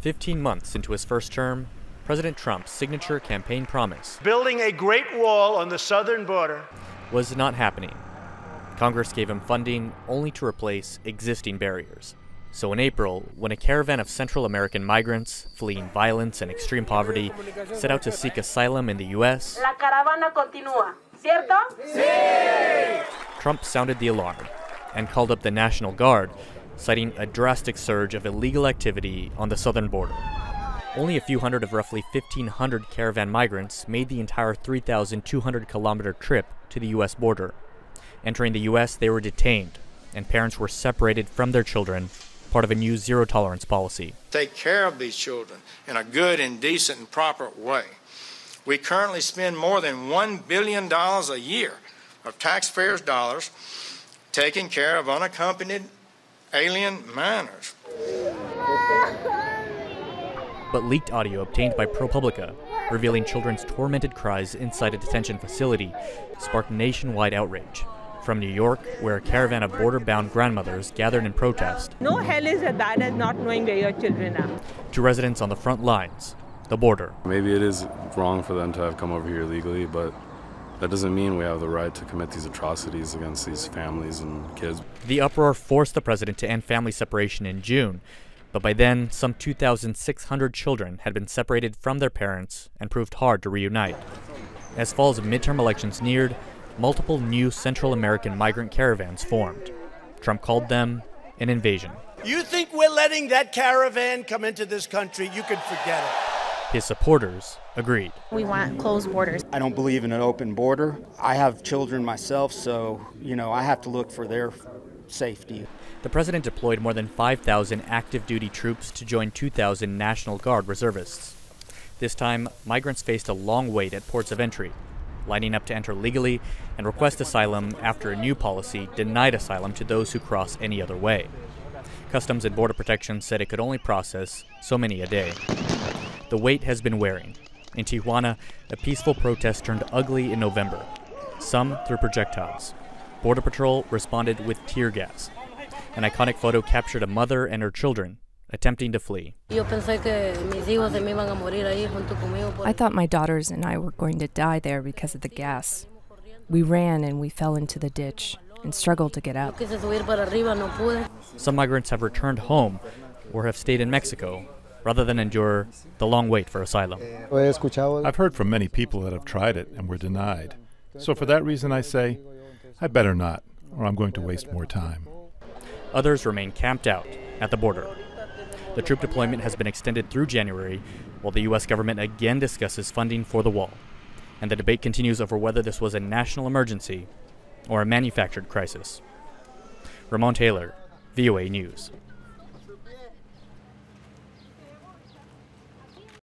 15 months into his first term, President Trump's signature campaign promise, building a great wall on the southern border, was not happening. Congress gave him funding only to replace existing barriers. So in April, when a caravan of Central American migrants fleeing violence and extreme poverty set out to seek asylum in the U.S., La caravana continúa, ¿cierto? Sí! Trump sounded the alarm and called up the National Guard, citing a drastic surge of illegal activity on the southern border. Only a few hundred of roughly 1,500 caravan migrants made the entire 3,200-kilometer trip to the U.S. border. Entering the U.S., they were detained, and parents were separated from their children, part of a new zero-tolerance policy. Take care of these children in a good and decent and proper way. We currently spend more than $1 billion a year of taxpayers' dollars taking care of unaccompanied alien minors. But leaked audio obtained by ProPublica, revealing children's tormented cries inside a detention facility, sparked nationwide outrage. From New York, where a caravan of border-bound grandmothers gathered in protest, no hell is as bad as not knowing where your children are, to residents on the front lines, the border. Maybe it is wrong for them to have come over here illegally, but that doesn't mean we have the right to commit these atrocities against these families and kids. The uproar forced the president to end family separation in June, but by then, some 2,600 children had been separated from their parents and proved hard to reunite. As fall's midterm elections neared, multiple new Central American migrant caravans formed. Trump called them an invasion. You think we're letting that caravan come into this country? You can forget it. His supporters agreed. We want closed borders. I don't believe in an open border. I have children myself, so, I have to look for their safety. The president deployed more than 5,000 active duty troops to join 2,000 National Guard reservists. This time, migrants faced a long wait at ports of entry, lining up to enter legally and request asylum after a new policy denied asylum to those who cross any other way. Customs and Border Protection said it could only process so many a day. The wait has been wearing. In Tijuana, a peaceful protest turned ugly in November, some through projectiles. Border Patrol responded with tear gas. An iconic photo captured a mother and her children attempting to flee. I thought my daughters and I were going to die there because of the gas. We ran and we fell into the ditch and struggled to get out. Some migrants have returned home or have stayed in Mexico rather than endure the long wait for asylum. I've heard from many people that have tried it and were denied. So for that reason I say, I better not, or I'm going to waste more time. Others remain camped out at the border. The troop deployment has been extended through January, while the U.S. government again discusses funding for the wall. And the debate continues over whether this was a national emergency or a manufactured crisis. Ramon, VOA News.